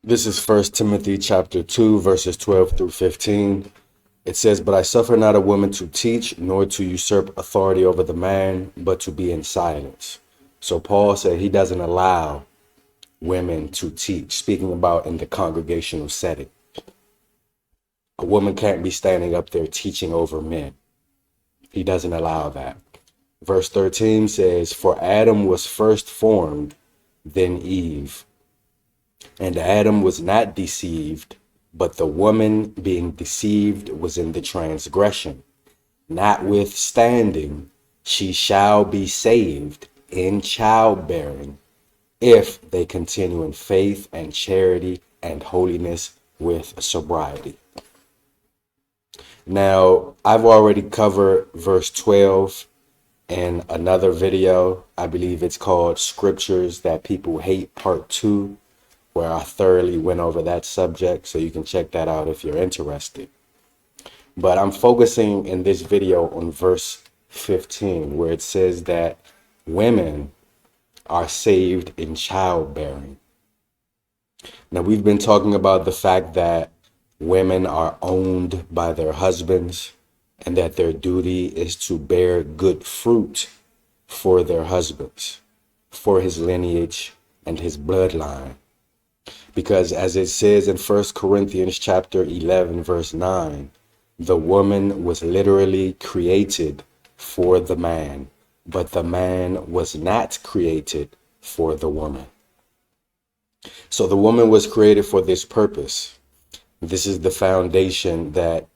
This is First Timothy chapter 2, verses 12 through 15. It says, "But I suffer not a woman to teach, nor to usurp authority over the man, but to be in silence." So Paul said he doesn't allow women to teach, speaking about in the congregational setting. A woman can't be standing up there teaching over men. He doesn't allow that. Verse 13 says, "For Adam was first formed, then Eve. And Adam was not deceived, but the woman being deceived was in the transgression. Notwithstanding, she shall be saved in childbearing, if they continue in faith and charity and holiness with sobriety." Now, I've already covered verse 12 in another video. I believe it's called Scriptures That People Hate, Part 2, where I thoroughly went over that subject, so you can check that out if you're interested. But I'm focusing in this video on verse 15, where it says that women are saved in childbearing. Now, we've been talking about the fact that women are owned by their husbands and that their duty is to bear good fruit for their husbands, for his lineage and his bloodline. Because as it says in 1 Corinthians chapter 11, verse 9, the woman was literally created for the man, but the man was not created for the woman. So the woman was created for this purpose. This is the foundation that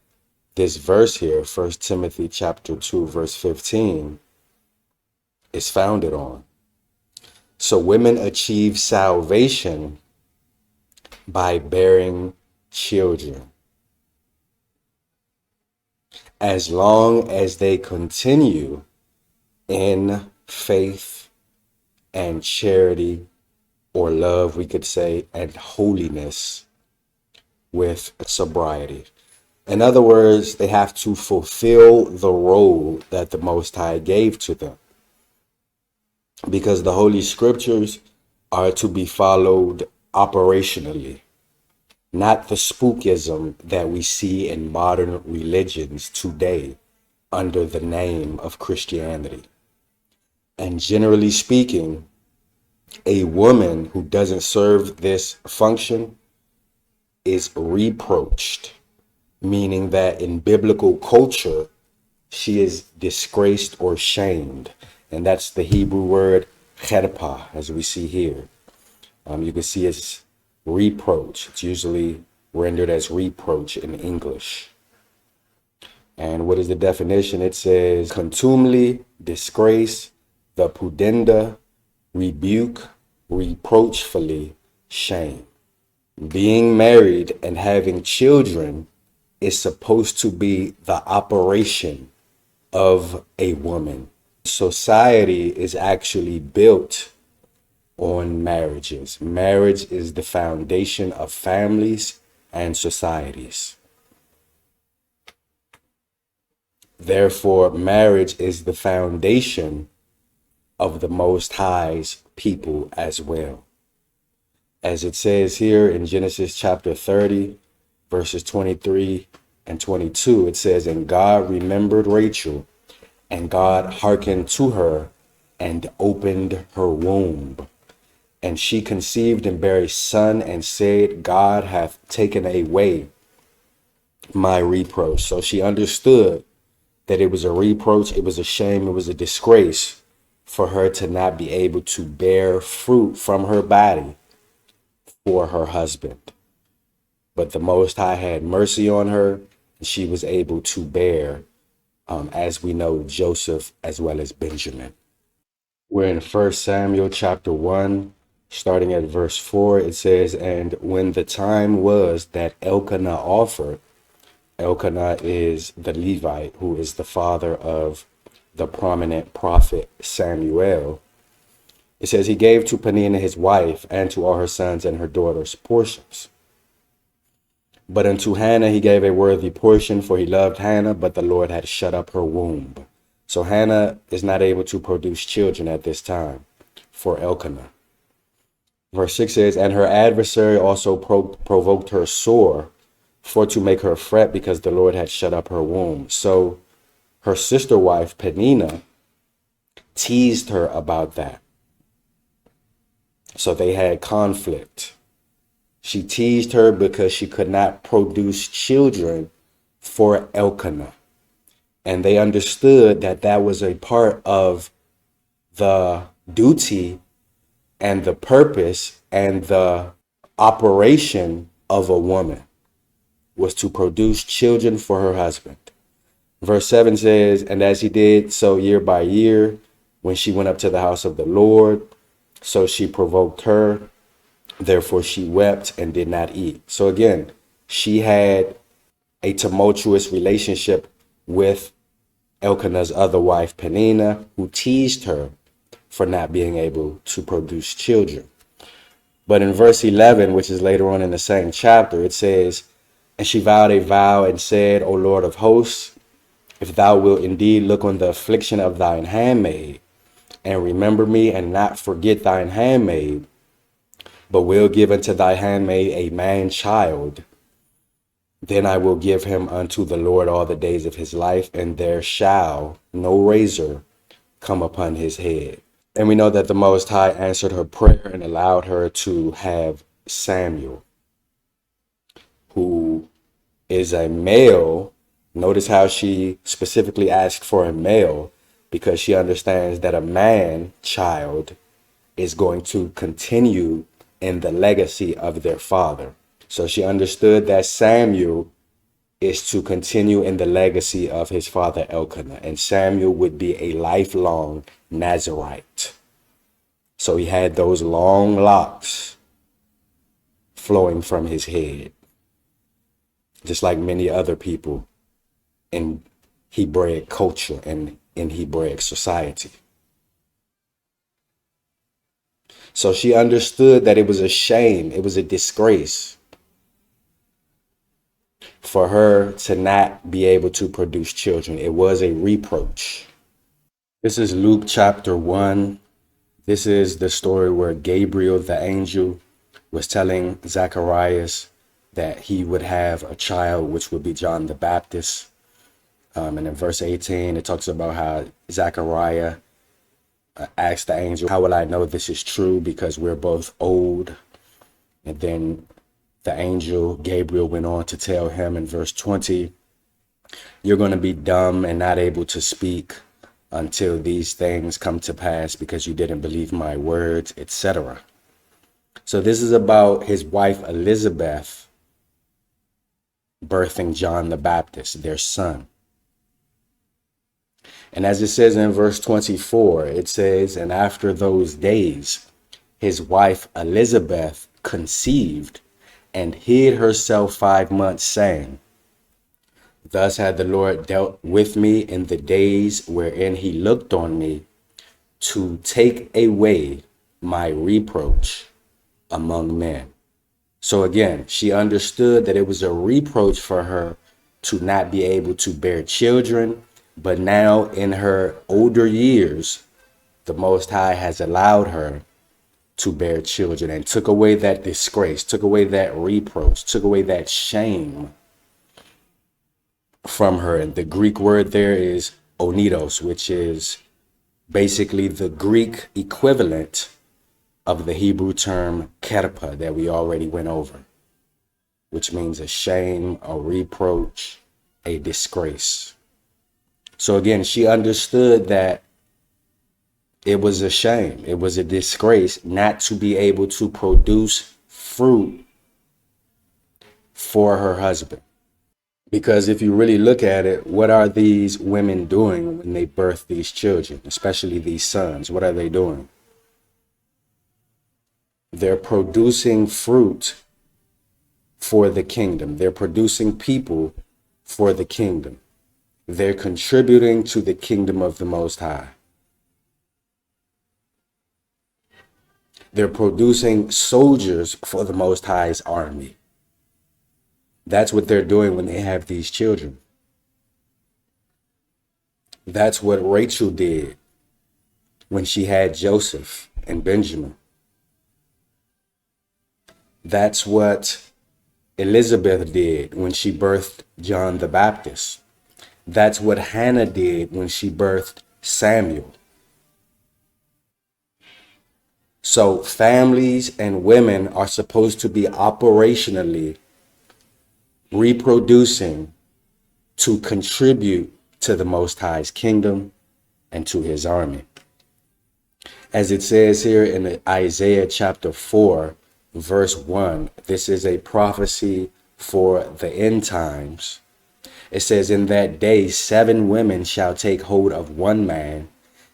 this verse here, 1 Timothy chapter 2, verse 15, is founded on. So women achieve salvation by bearing children, as long as they continue in faith and charity, or love, we could say, and holiness with sobriety. In other words, they have to fulfill the role that the Most High gave to them, because the Holy Scriptures are to be followed operationally, not the spookism that we see in modern religions today under the name of Christianity. And generally speaking, a woman who doesn't serve this function is reproached, meaning that in biblical culture, she is disgraced or shamed. And that's the Hebrew word cherpa, as we see here. You can see it's reproach. It's usually rendered as reproach in English. And what is the definition? It says contumely, disgrace, the pudenda, rebuke, reproachfully, shame. Being married and having children is supposed to be the operation of a woman. Society is actually built on marriages. Marriage is the foundation of families and societies. Therefore, marriage is the foundation of the Most High's people as well. As it says here in Genesis chapter 30, verses 23 and 22, it says, "And God remembered Rachel, and God hearkened to her and opened her womb. And she conceived and bare a son, and said, God hath taken away my reproach." So she understood that it was a reproach, it was a shame, it was a disgrace for her to not be able to bear fruit from her body for her husband. But the Most High had mercy on her, and she was able to bear, as we know, Joseph as well as Benjamin. We're in 1 Samuel chapter 1, starting at verse 4. It says, "And when the time was that Elkanah offered," Elkanah is the Levite who is the father of the prominent prophet Samuel. It says, "He gave to Peninnah his wife and to all her sons and her daughters portions. But unto Hannah he gave a worthy portion, for he loved Hannah, but the Lord had shut up her womb." So Hannah is not able to produce children at this time for Elkanah. Verse 6 says, and her adversary also provoked her sore for to make her fret because the Lord had shut up her womb. So her sister wife, Peninnah, teased her about that. So they had conflict. She teased her because she could not produce children for Elkanah. And they understood that that was a part of the duty and the purpose and the operation of a woman was to produce children for her husband. Verse 7 says, and as he did so year by year, when she went up to the house of the Lord, so she provoked her. Therefore she wept and did not eat. So again, she had a tumultuous relationship with Elkanah's other wife, Peninnah, who teased her for not being able to produce children. But in verse 11, which is later on in the same chapter, it says, and she vowed a vow and said, O Lord of hosts, if thou wilt indeed look on the affliction of thine handmaid, and remember me and not forget thine handmaid, but will give unto thy handmaid a man child, then I will give him unto the Lord all the days of his life, and there shall no razor come upon his head. And we know that the Most High answered her prayer and allowed her to have Samuel, who is a male. Notice how she specifically asked for a male, because she understands that a man child is going to continue in the legacy of their father. So she understood that Samuel is to continue in the legacy of his father Elkanah, and Samuel would be a lifelong Nazirite. So he had those long locks flowing from his head, just like many other people in Hebraic culture and in Hebraic society. So she understood that it was a shame, it was a disgrace for her to not be able to produce children. It was a reproach. This is Luke chapter 1. This is the story where Gabriel, the angel, was telling Zacharias that he would have a child, which would be John the Baptist. And in verse 18, it talks about how Zachariah asked the angel, how will I know this is true? Because we're both old. And then the angel Gabriel went on to tell him in verse 20, you're going to be dumb and not able to speak until these things come to pass because you didn't believe my words, etc. So this is about his wife Elizabeth birthing John the Baptist, their son. And as it says in verse 24, it says, and after those days, his wife Elizabeth conceived and hid herself 5 months, saying, thus had the Lord dealt with me in the days wherein he looked on me to take away my reproach among men. So again, she understood that it was a reproach for her to not be able to bear children. But now in her older years, the Most High has allowed her to bear children and took away that disgrace, took away that reproach, took away that shame from her. And the Greek word there is onidos, which is basically the Greek equivalent of the Hebrew term kerpa that we already went over, which means a shame, a reproach, a disgrace. So again, she understood that it was a shame, it was a disgrace not to be able to produce fruit for her husband. Because if you really look at it, what are these women doing when they birth these children, especially these sons? What are they doing? They're producing fruit for the kingdom. They're producing people for the kingdom. They're contributing to the kingdom of the Most High. They're producing soldiers for the Most High's army. That's what they're doing when they have these children. That's what Rachel did when she had Joseph and Benjamin. That's what Elizabeth did when she birthed John the Baptist. That's what Hannah did when she birthed Samuel. So families and women are supposed to be operationally reproducing to contribute to the Most High's kingdom and to his army. As it says here in Isaiah chapter 4, verse 1, this is a prophecy for the end times. It says, in that day, 7 women shall take hold of one man,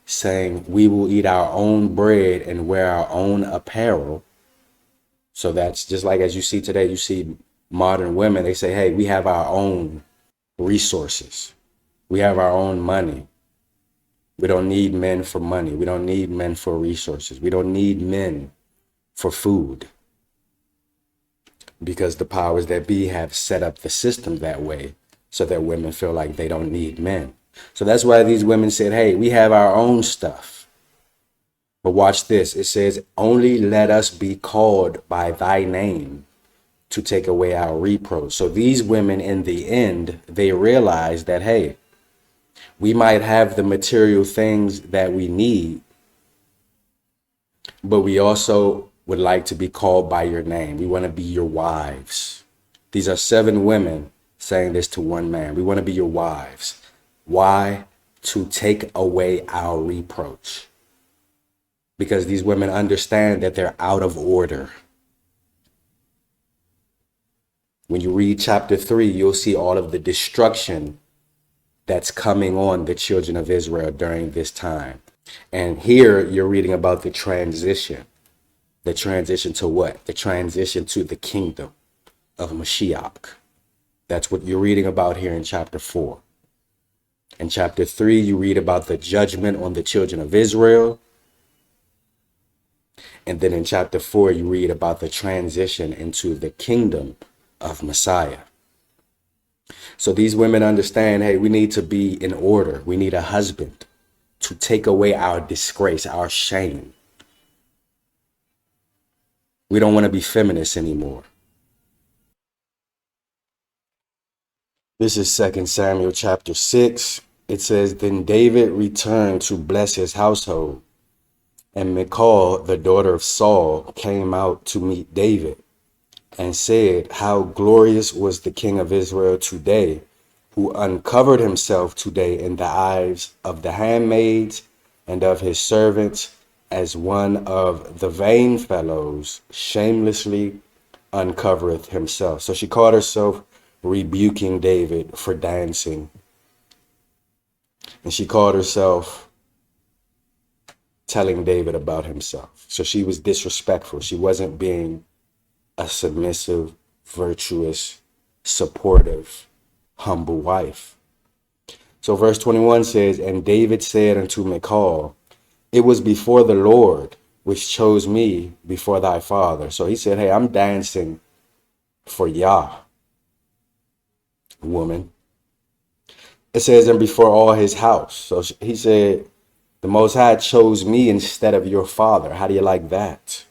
saying, we will eat our own bread and wear our own apparel. So that's just like as you see today, you see modern women, they say, hey, we have our own resources. We have our own money. We don't need men for money. We don't need men for resources. We don't need men for food. Because the powers that be have set up the system that way so that women feel like they don't need men. So that's why these women said, hey, we have our own stuff. But watch this. It says, only let us be called by thy name to take away our reproach. So these women in the end, they realize that, hey, we might have the material things that we need, but we also would like to be called by your name. We want to be your wives. These are 7 women saying this to one man. We want to be your wives. Why? To take away our reproach. Because these women understand that they're out of order. When you read chapter 3, you'll see all of the destruction that's coming on the children of Israel during this time. And here you're reading about the transition. The transition to what? The transition to the kingdom of Mashiach. That's what you're reading about here in chapter 4. In chapter 3, you read about the judgment on the children of Israel. And then in chapter 4, you read about the transition into the kingdom of Messiah. So these women understand, hey, we need to be in order. We need a husband to take away our disgrace, our shame. We don't want to be feminists anymore. This is 2 Samuel chapter 6. It says, then David returned to bless his household, and Michal, the daughter of Saul, came out to meet David and said, how glorious was the king of Israel today, who uncovered himself today in the eyes of the handmaids and of his servants, as one of the vain fellows shamelessly uncovereth himself. So she called herself rebuking David for dancing. And she called herself telling David about himself. So she was disrespectful. She wasn't being a submissive, virtuous, supportive, humble wife. So verse 21 says, and David said unto Michal, it was before the Lord which chose me before thy father. So he said, hey, I'm dancing for Yah, woman. It says, and before all his house. So he said, the Most High chose me instead of your father. How do you like that?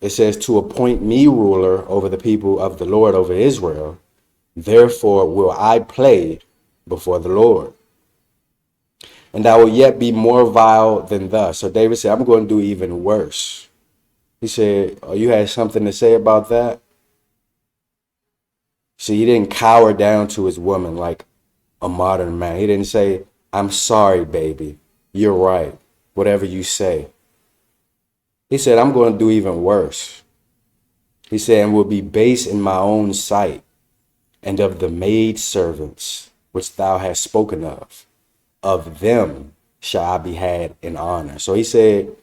It says, to appoint me ruler over the people of the Lord, over Israel. Therefore will I play before the Lord. And I will yet be more vile than thus. So David said, I'm going to do even worse. He said, oh, you had something to say about that? See, he didn't cower down to his woman like a modern man. He didn't say, I'm sorry, baby. You're right. Whatever you say. He said, I'm going to do even worse. He said, and will be base in my own sight, and of the maid servants which thou hast spoken of them shall I be had in honor. So he said,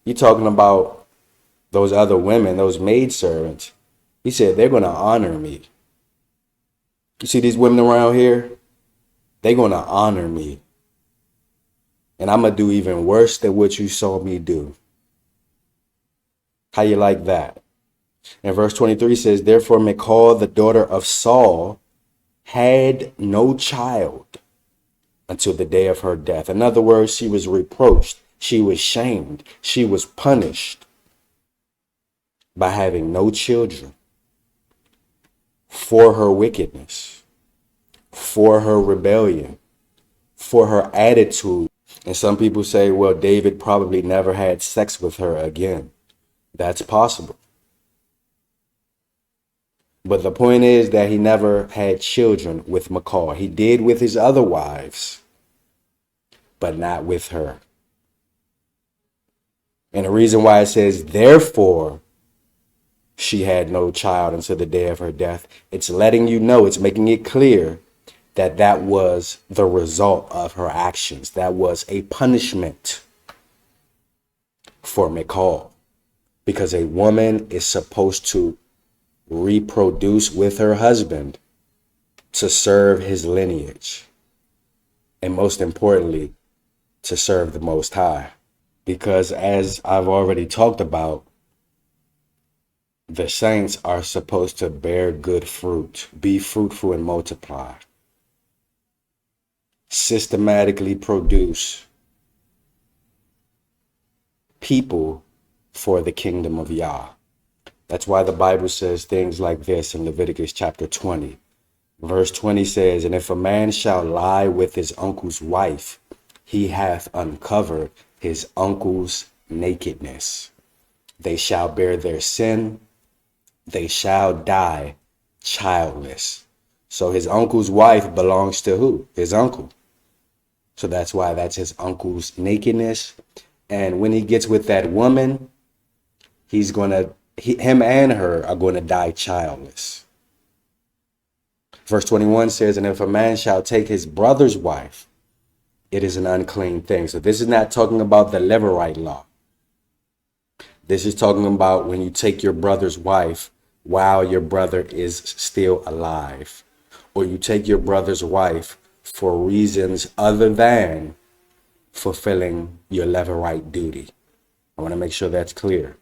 you're talking about those other women, those maid servants. He said, they're going to honor me. You see these women around here? They're going to honor me. And I'm going to do even worse than what you saw me do. How you like that? And verse 23 says, therefore Michal, the daughter of Saul, had no child until the day of her death. In other words, she was reproached. She was shamed. She was punished by having no children for her wickedness, for her rebellion, for her attitude. And some people say, well, David probably never had sex with her again. That's possible. But the point is that he never had children with Michal. He did with his other wives, but not with her. And the reason why it says, therefore, she had no child until the day of her death, it's letting you know, it's making it clear that that was the result of her actions. That was a punishment for Michal, because a woman is supposed to reproduce with her husband to serve his lineage, and most importantly, to serve the Most High. Because as I've already talked about, the saints are supposed to bear good fruit, be fruitful and multiply, systematically produce people for the kingdom of Yah. That's why the Bible says things like this in Leviticus chapter 20. Verse 20 says, and if a man shall lie with his uncle's wife, he hath uncovered his uncle's nakedness. They shall bear their sin. They shall die childless. So his uncle's wife belongs to who? His uncle. So that's why that's his uncle's nakedness. And when he gets with that woman, him and her are going to die childless. Verse 21 says, and if a man shall take his brother's wife, it is an unclean thing. So this is not talking about the Levirate law. This is talking about when you take your brother's wife while your brother is still alive, or you take your brother's wife for reasons other than fulfilling your Levirate duty. I want to make sure that's clear.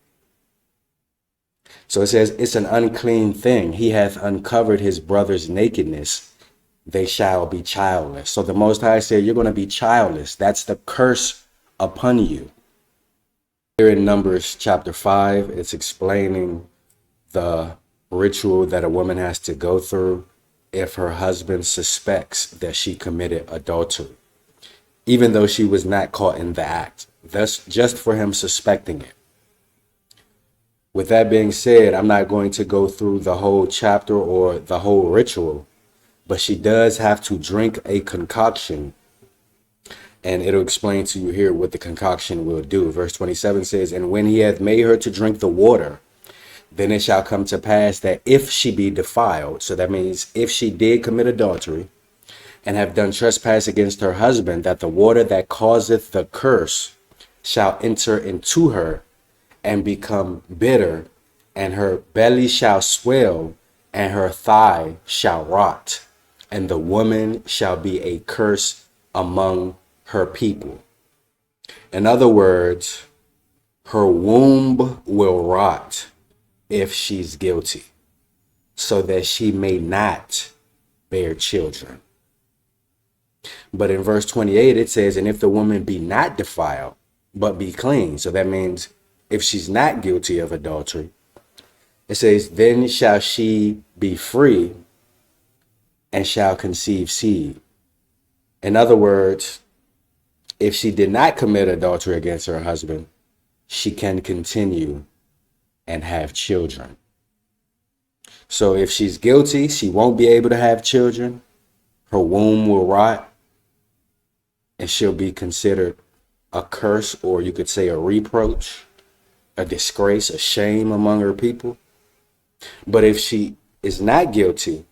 So it says, it's an unclean thing. He hath uncovered his brother's nakedness. They shall be childless. So the Most High said, you're going to be childless. That's the curse upon you. Here in Numbers chapter 5, it's explaining the ritual that a woman has to go through if her husband suspects that she committed adultery, even though she was not caught in the act. That's just for him suspecting it. With that being said, I'm not going to go through the whole chapter or the whole ritual, but she does have to drink a concoction, and it'll explain to you here what the concoction will do. Verse 27 says, and when he hath made her to drink the water, then it shall come to pass that if she be defiled, so that means if she did commit adultery and have done trespass against her husband, that the water that causeth the curse shall enter into her and become bitter, and her belly shall swell, and her thigh shall rot, and the woman shall be a curse among her people. In other words, her womb will rot if she's guilty, so that she may not bear children. But in verse 28, it says, and if the woman be not defiled, but be clean. So that means if she's not guilty of adultery, it says, then shall she be free and shall conceive seed. In other words, if she did not commit adultery against her husband, she can continue and have children. So if she's guilty, she won't be able to have children. Her womb will rot, and she'll be considered a curse, or you could say a reproach, a disgrace, a shame among her people. But if she is not guilty,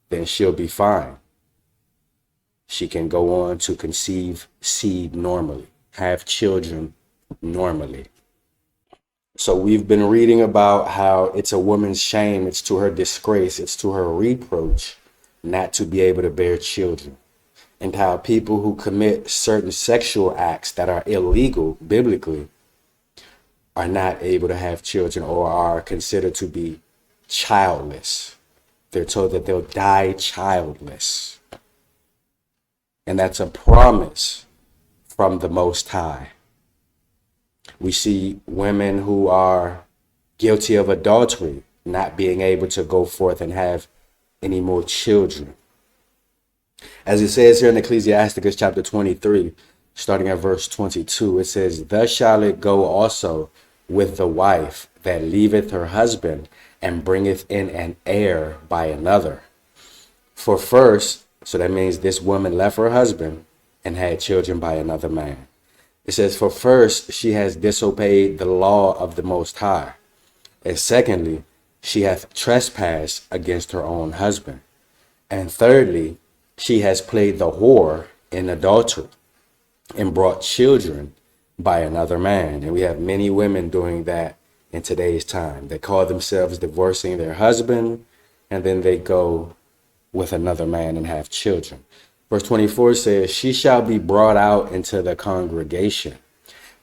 then she'll be fine. She can go on to conceive seed normally, have children normally. So we've been reading about how it's a woman's shame, it's to her disgrace, it's to her reproach not to be able to bear children. And how people who commit certain sexual acts that are illegal biblically are not able to have children, or are considered to be childless. They're told that they'll die childless. And that's a promise from the Most High. We see women who are guilty of adultery, not being able to go forth and have any more children. As it says here in Ecclesiasticus chapter 23, starting at verse 22, it says, "Thus shall it go also with the wife that leaveth her husband and bringeth in an heir by another. For first," so that means this woman left her husband and had children by another man. It says, "For first she has disobeyed the law of the Most High. And secondly, she hath trespassed against her own husband. And thirdly, she has played the whore in adultery and brought children by another man." And we have many women doing that in today's time. They call themselves divorcing their husband, and then they go with another man and have children. Verse 24 says, "She shall be brought out into the congregation,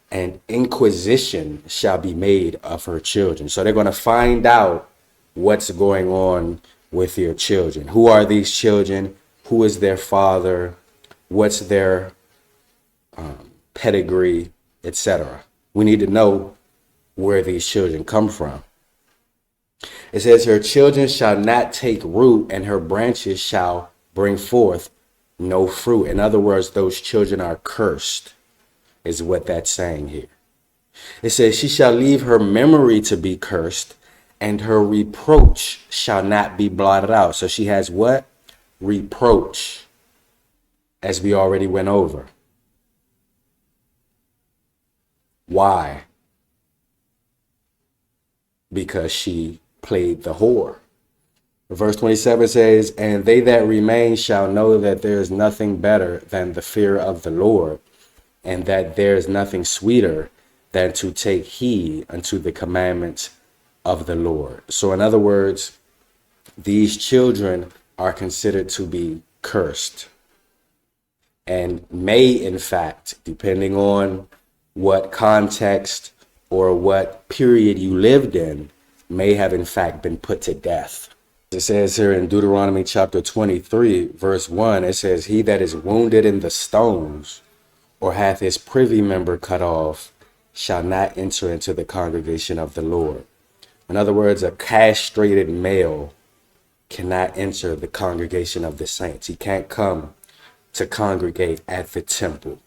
and inquisition shall be made of her children." So they're going to find out what's going on with your children. Who are these children? Who is their father? What's their pedigree, etc. We need to know where these children come from. It says, "Her children shall not take root, and her branches shall bring forth no fruit." In other words, those children are cursed, is what that's saying here. It says, "She shall leave her memory to be cursed, and her reproach shall not be blotted out." So she has what? Reproach, as we already went over. Why? Because she played the whore. Verse 27 says, "And they that remain shall know that there is nothing better than the fear of the Lord, and that there is nothing sweeter than to take heed unto the commandments of the Lord." So in other words, these children are considered to be cursed, and may, in fact, depending on what context or what period you lived in, may have in fact been put to death. It says here in Deuteronomy chapter 23, verse 1, it says, "He that is wounded in the stones, or hath his privy member cut off, shall not enter into the congregation of the Lord." In other words, a castrated male cannot enter the congregation of the saints. He can't come to congregate at the temple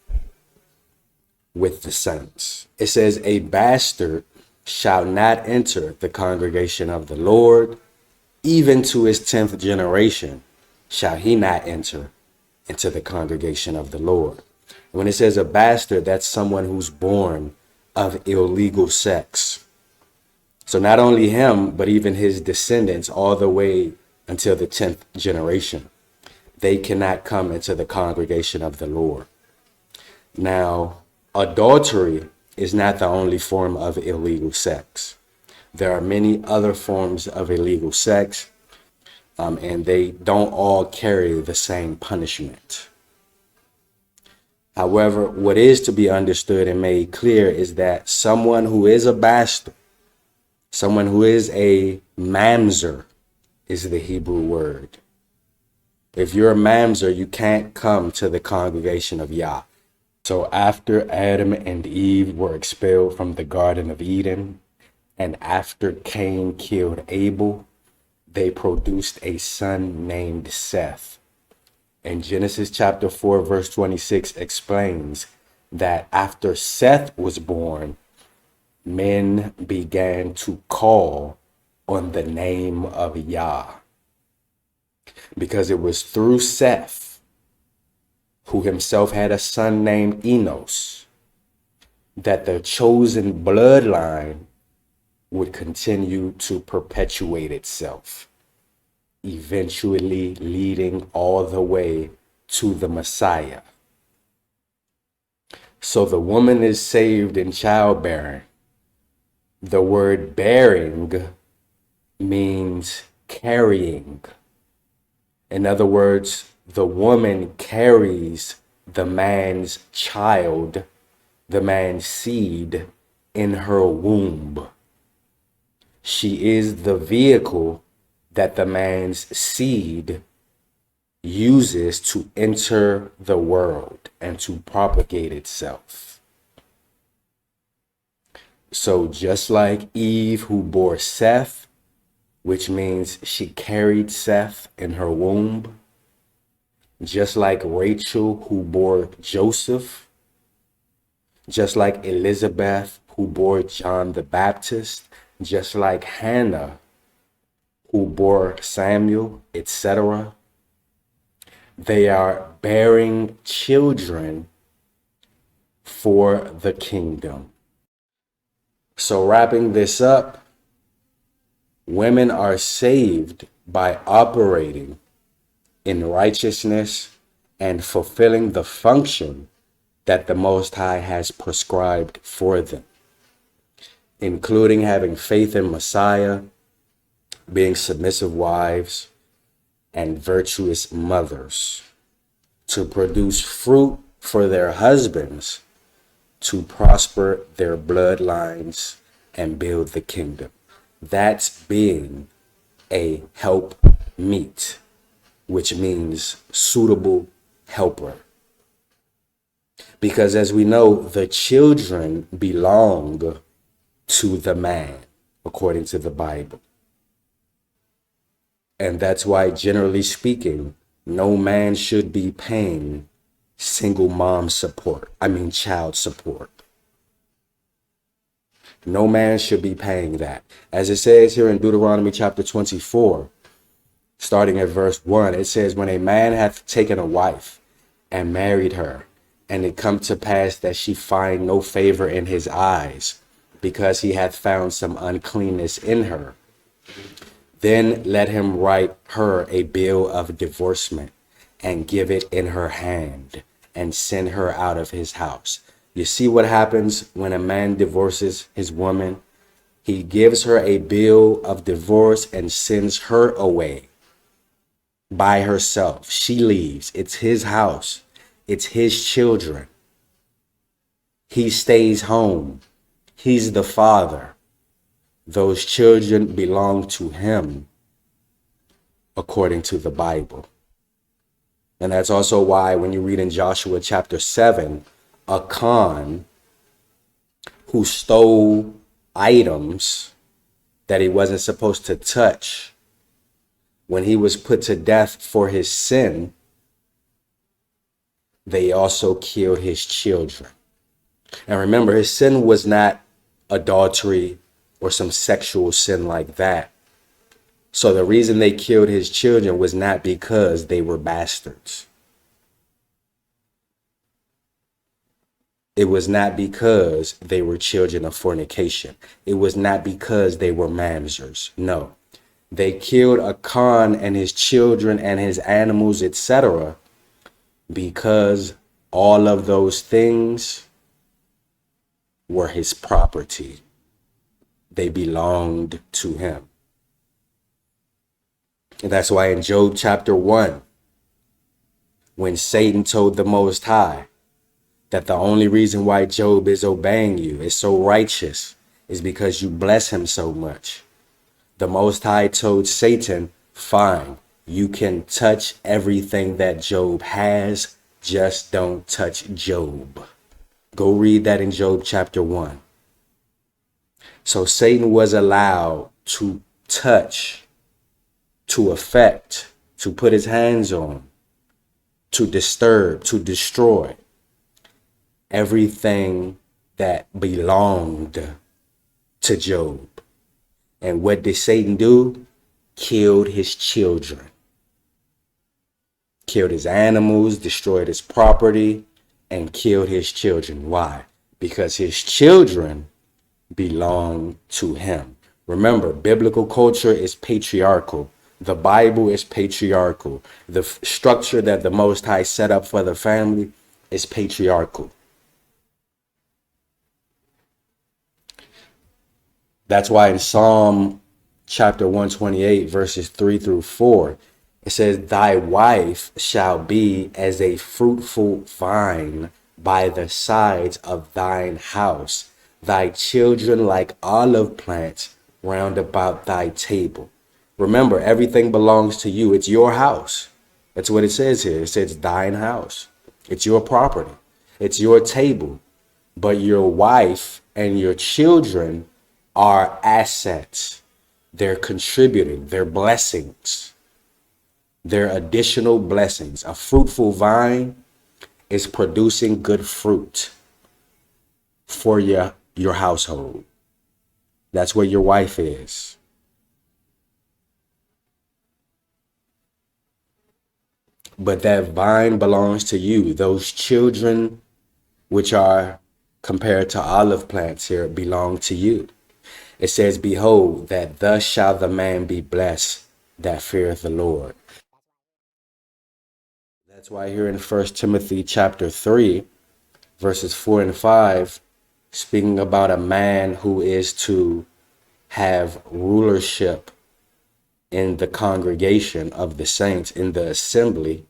with the saints. It says, "A bastard shall not enter the congregation of the Lord, even to his 10th generation shall he not enter into the congregation of the Lord." When it says a bastard, that's someone who's born of illegal sex. So not only him, but even his descendants all the way until the 10th generation, they cannot come into the congregation of the Lord. Now, adultery is not the only form of illegal sex. There are many other forms of illegal sex, and they don't all carry the same punishment. However, what is to be understood and made clear is that someone who is a bastard, someone who is a mamzer, is the Hebrew word. If you're a mamzer, you can't come to the congregation of Yah. So after Adam and Eve were expelled from the Garden of Eden, and after Cain killed Abel, they produced a son named Seth. And Genesis chapter 4, verse 26 explains that after Seth was born, men began to call on the name of Yah. Because it was through Seth, who himself had a son named Enos, that the chosen bloodline would continue to perpetuate itself, eventually leading all the way to the Messiah. So the woman is saved in childbearing. The word bearing means carrying. In other words, the woman carries the man's child, the man's seed, in her womb. She is the vehicle that the man's seed uses to enter the world and to propagate itself. So just like Eve, who bore Seth, which means she carried Seth in her womb, just like Rachel, who bore Joseph, just like Elizabeth, who bore John the Baptist, just like Hannah, who bore Samuel, etc. They are bearing children for the kingdom. So wrapping this up, women are saved by operating in righteousness and fulfilling the function that the Most High has prescribed for them, including having faith in Messiah, being submissive wives, and virtuous mothers, to produce fruit for their husbands, to prosper their bloodlines and build the kingdom. That's being a help meet, which means suitable helper. Because as we know, the children belong to the man, according to the Bible. And that's why, generally speaking, no man should be paying single mom support. Child support. No man should be paying that. As it says here in Deuteronomy chapter 24, starting at verse 1, it says, when a man hath taken a wife and married her, and it come to pass that she find no favor in his eyes, because he hath found some uncleanness in her, then let him write her a bill of divorcement and give it in her hand and send her out of his house. You see what happens when a man divorces his woman? He gives her a bill of divorce and sends her away by herself. She leaves. It's his house. It's his children. He stays home. He's the father. Those children belong to him, according to the Bible. And that's also why when you read in Joshua chapter 7, Achan, who stole items that he wasn't supposed to touch, when he was put to death for his sin, they also killed his children. And remember, his sin was not adultery or some sexual sin like that. So the reason they killed his children was not because they were bastards. It was not because they were children of fornication. It was not because they were mamzers. No. They killed Achan and his children and his animals, etc., because all of those things were his property. They belonged to him. And that's why in Job chapter 1, when Satan told the Most High that the only reason why Job is obeying you, is so righteous, is because you bless him so much, the Most High told Satan, fine, you can touch everything that Job has, just don't touch Job. Go read that in Job chapter 1. So Satan was allowed to touch, to affect, to put his hands on, to disturb, to destroy everything that belonged to Job. And what did Satan do? Killed his children. Killed his animals, destroyed his property, and killed his children. Why? Because his children belong to him. Remember, biblical culture is patriarchal. The Bible is patriarchal. The structure that the Most High set up for the family is patriarchal. That's why in Psalm chapter 128, verses 3 through 4, it says, thy wife shall be as a fruitful vine by the sides of thine house, thy children like olive plants round about thy table. Remember, everything belongs to you. It's your house. That's what it says here. It says thine house. It's your property. It's your table. But your wife and your children are assets. They're contributing, they're blessings, they're additional blessings. A fruitful vine is producing good fruit for your household. That's what your wife is. But that vine belongs to you. Those children, which are compared to olive plants here, belong to you. It says, behold, that thus shall the man be blessed that feareth the Lord. That's why here in 1 Timothy chapter 3, verses 4 and 5, speaking about a man who is to have rulership in the congregation of the saints, in the assembly,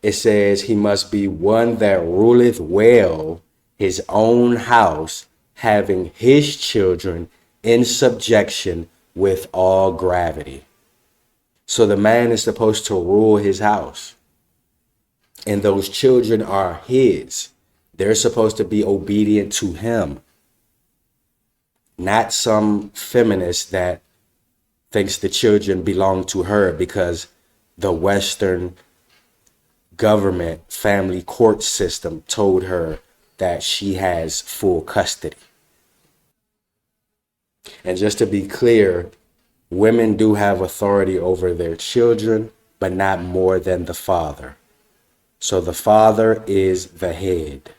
it says he must be one that ruleth well his own house, having his children in subjection with all gravity. So the man is supposed to rule his house, and those children are his. They're supposed to be obedient to him, not some feminist that thinks the children belong to her because the Western government family court system told her that she has full custody. And just to be clear, women do have authority over their children, but not more than the father. So the father is the head.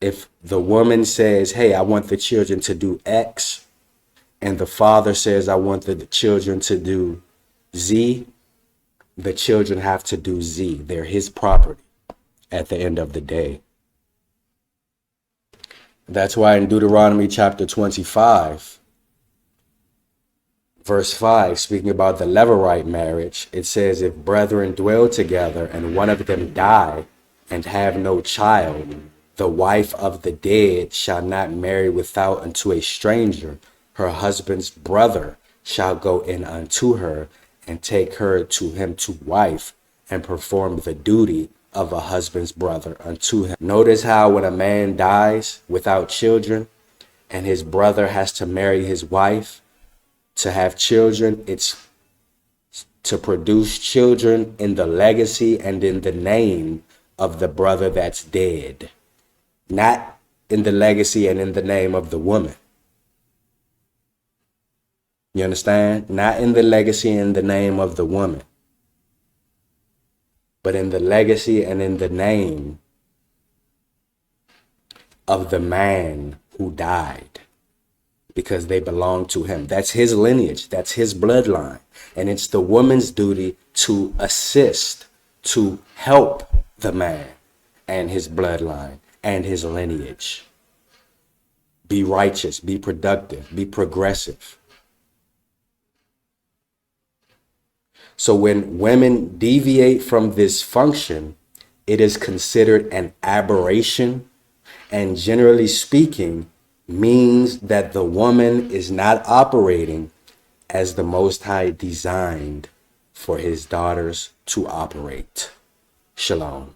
If the woman says, hey, I want the children to do X, and the father says, I want the children to do Z, the children have to do Z. They're his property at the end of the day. That's why in Deuteronomy chapter 25, verse 5, speaking about the Levirate marriage, it says, if brethren dwell together and one of them die and have no child, the wife of the dead shall not marry without unto a stranger. Her husband's brother shall go in unto her and take her to him to wife and perform the duty of a husband's brother unto him. Notice how when a man dies without children and his brother has to marry his wife to have children, it's to produce children in the legacy and in the name of the brother that's dead, not in the legacy and in the name of the woman. You understand? Not in the legacy and the name of the woman, but in the legacy and in the name of the man who died, because they belong to him. That's his lineage. That's his bloodline. And it's the woman's duty to assist, to help the man and his bloodline and his lineage. Be righteous, be productive, be progressive. So when women deviate from this function, it is considered an aberration, and generally speaking, means that the woman is not operating as the Most High designed for his daughters to operate. Shalom.